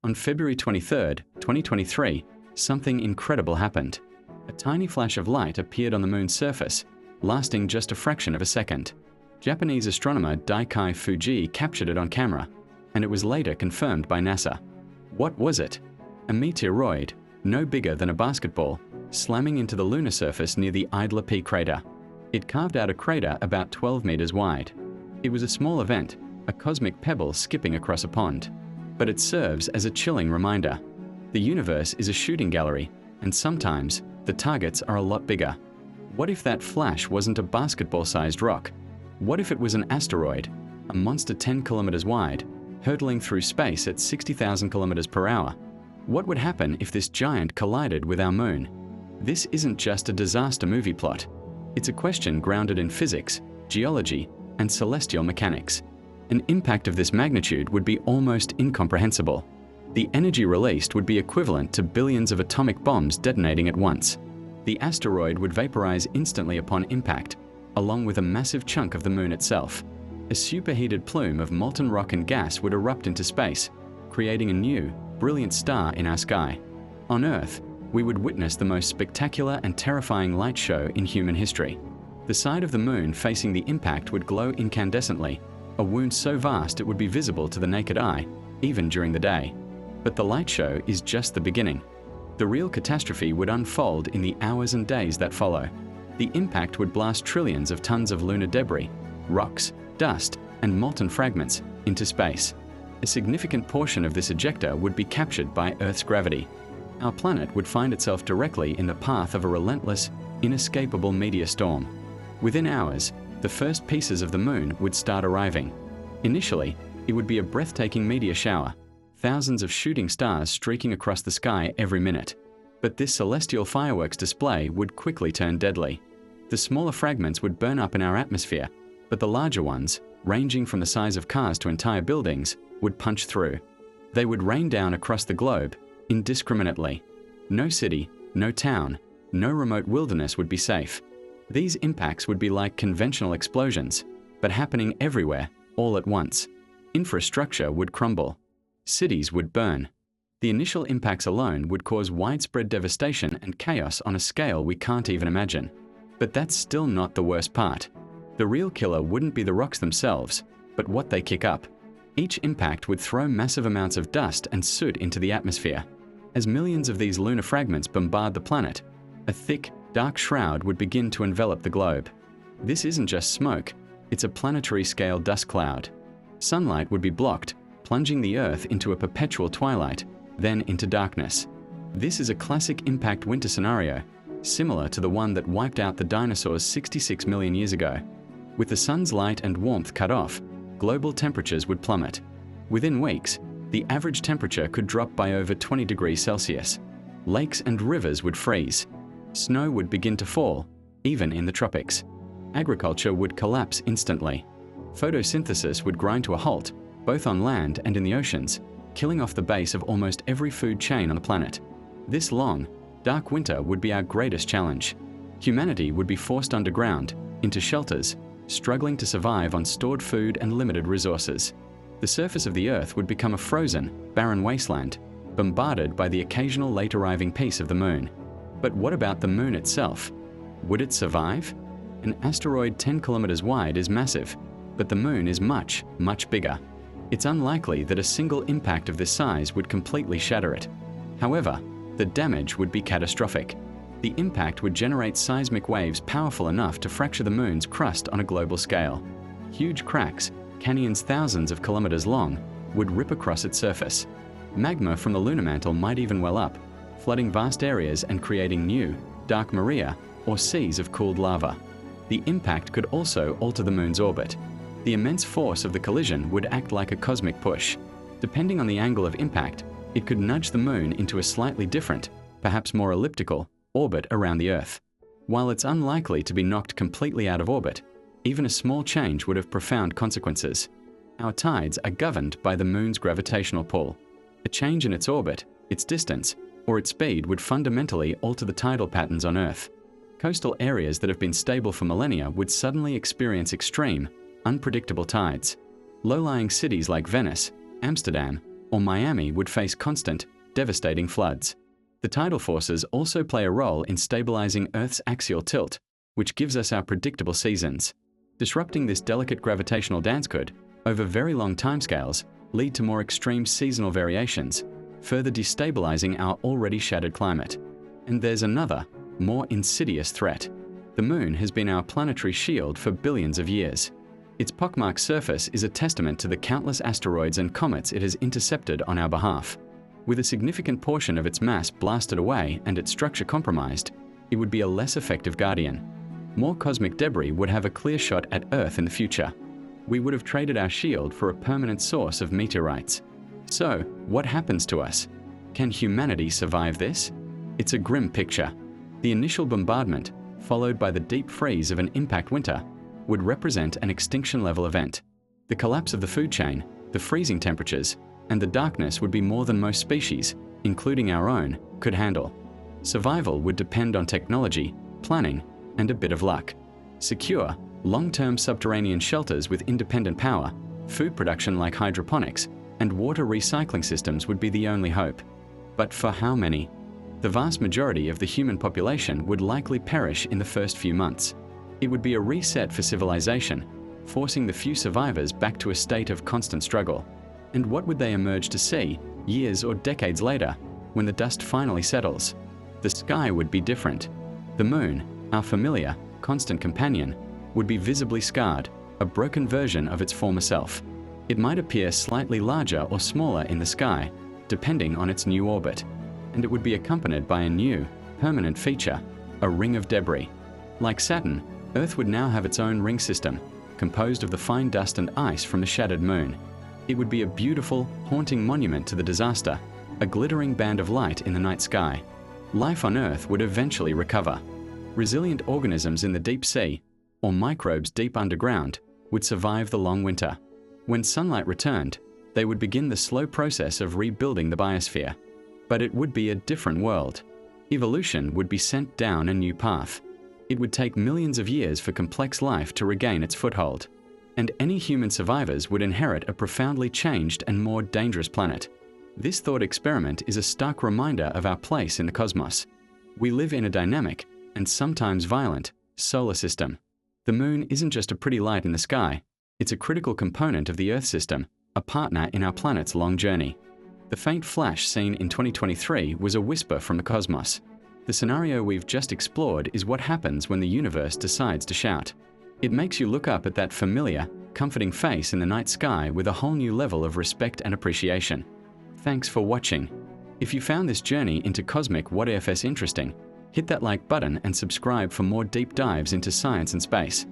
On February 23, 2023, something incredible happened. A tiny flash of light appeared on the moon's surface, lasting just a fraction of a second. Japanese astronomer Daikai Fuji captured it on camera, and it was later confirmed by NASA. What was it? A meteoroid, no bigger than a basketball, slamming into the lunar surface near the Idler P crater. It carved out a crater about 12 meters wide. It was a small event, a cosmic pebble skipping across a pond. But it serves as a chilling reminder. The universe is a shooting gallery, and sometimes the targets are a lot bigger. What if that flash wasn't a basketball-sized rock? What if it was an asteroid, a monster 10 kilometers wide, hurtling through space at 60,000 kilometers per hour? What would happen if this giant collided with our moon? This isn't just a disaster movie plot. It's a question grounded in physics, geology, and celestial mechanics. An impact of this magnitude would be almost incomprehensible. The energy released would be equivalent to billions of atomic bombs detonating at once. The asteroid would vaporize instantly upon impact, along with a massive chunk of the moon itself. A superheated plume of molten rock and gas would erupt into space, creating a new, brilliant star in our sky. On Earth, we would witness the most spectacular and terrifying light show in human history. The side of the moon facing the impact would glow incandescently, a wound so vast it would be visible to the naked eye, even during the day. But the light show is just the beginning. The real catastrophe would unfold in the hours and days that follow. The impact would blast trillions of tons of lunar debris, rocks, dust, and molten fragments into space. A significant portion of this ejecta would be captured by Earth's gravity. Our planet would find itself directly in the path of a relentless, inescapable meteor storm. Within hours, the first pieces of the moon would start arriving. Initially, it would be a breathtaking meteor shower, thousands of shooting stars streaking across the sky every minute. But this celestial fireworks display would quickly turn deadly. The smaller fragments would burn up in our atmosphere, but the larger ones, ranging from the size of cars to entire buildings, would punch through. They would rain down across the globe, indiscriminately. No city, no town, no remote wilderness would be safe. These impacts would be like conventional explosions, but happening everywhere, all at once. Infrastructure would crumble. Cities would burn. The initial impacts alone would cause widespread devastation and chaos on a scale we can't even imagine. But that's still not the worst part. The real killer wouldn't be the rocks themselves, but what they kick up. Each impact would throw massive amounts of dust and soot into the atmosphere. As millions of these lunar fragments bombard the planet, a thick, dark shroud would begin to envelop the globe. This isn't just smoke, it's a planetary-scale dust cloud. Sunlight would be blocked, plunging the Earth into a perpetual twilight, then into darkness. This is a classic impact winter scenario, similar to the one that wiped out the dinosaurs 66 million years ago. With the sun's light and warmth cut off, global temperatures would plummet. Within weeks, the average temperature could drop by over 20 degrees Celsius. Lakes and rivers would freeze. Snow would begin to fall, even in the tropics. Agriculture would collapse instantly. Photosynthesis would grind to a halt, both on land and in the oceans, killing off the base of almost every food chain on the planet. This long, dark winter would be our greatest challenge. Humanity would be forced underground, into shelters, struggling to survive on stored food and limited resources. The surface of the Earth would become a frozen, barren wasteland, bombarded by the occasional late-arriving piece of the moon. But what about the moon itself? Would it survive? An asteroid 10 kilometers wide is massive, but the moon is much, much bigger. It's unlikely that a single impact of this size would completely shatter it. However, the damage would be catastrophic. The impact would generate seismic waves powerful enough to fracture the moon's crust on a global scale. Huge cracks, canyons thousands of kilometers long, would rip across its surface. Magma from the lunar mantle might even well up, flooding vast areas and creating new, dark maria, or seas of cooled lava. The impact could also alter the moon's orbit. The immense force of the collision would act like a cosmic push. Depending on the angle of impact, it could nudge the moon into a slightly different, perhaps more elliptical, orbit around the Earth. While it's unlikely to be knocked completely out of orbit, even a small change would have profound consequences. Our tides are governed by the moon's gravitational pull. A change in its orbit, its distance, or its speed would fundamentally alter the tidal patterns on Earth. Coastal areas that have been stable for millennia would suddenly experience extreme, unpredictable tides. Low-lying cities like Venice, Amsterdam, or Miami would face constant, devastating floods. The tidal forces also play a role in stabilizing Earth's axial tilt, which gives us our predictable seasons. Disrupting this delicate gravitational dance could, over very long timescales, lead to more extreme seasonal variations, further destabilizing our already shattered climate. And there's another, more insidious threat. The Moon has been our planetary shield for billions of years. Its pockmarked surface is a testament to the countless asteroids and comets it has intercepted on our behalf. With a significant portion of its mass blasted away and its structure compromised, it would be a less effective guardian. More cosmic debris would have a clear shot at Earth in the future. We would have traded our shield for a permanent source of meteorites. So, what happens to us? Can humanity survive this? It's a grim picture. The initial bombardment, followed by the deep freeze of an impact winter, would represent an extinction-level event. The collapse of the food chain, the freezing temperatures, and the darkness would be more than most species, including our own, could handle. Survival would depend on technology, planning, and a bit of luck. Secure, long-term subterranean shelters with independent power, food production like hydroponics, and water recycling systems would be the only hope. But for how many? The vast majority of the human population would likely perish in the first few months. It would be a reset for civilization, forcing the few survivors back to a state of constant struggle. And what would they emerge to see, years or decades later, when the dust finally settles? The sky would be different. The Moon, our familiar, constant companion, would be visibly scarred, a broken version of its former self. It might appear slightly larger or smaller in the sky, depending on its new orbit. And it would be accompanied by a new, permanent feature, a ring of debris. Like Saturn, Earth would now have its own ring system, composed of the fine dust and ice from the shattered Moon. It would be a beautiful, haunting monument to the disaster, a glittering band of light in the night sky. Life on Earth would eventually recover. Resilient organisms in the deep sea, or microbes deep underground, would survive the long winter. When sunlight returned, they would begin the slow process of rebuilding the biosphere. But it would be a different world. Evolution would be sent down a new path. It would take millions of years for complex life to regain its foothold. And any human survivors would inherit a profoundly changed and more dangerous planet. This thought experiment is a stark reminder of our place in the cosmos. We live in a dynamic, and sometimes violent, solar system. The Moon isn't just a pretty light in the sky, it's a critical component of the Earth system, a partner in our planet's long journey. The faint flash seen in 2023 was a whisper from the cosmos. The scenario we've just explored is what happens when the universe decides to shout. It makes you look up at that familiar, comforting face in the night sky with a whole new level of respect and appreciation. Thanks for watching. If you found this journey into cosmic what-ifs interesting, hit that like button and subscribe for more deep dives into science and space.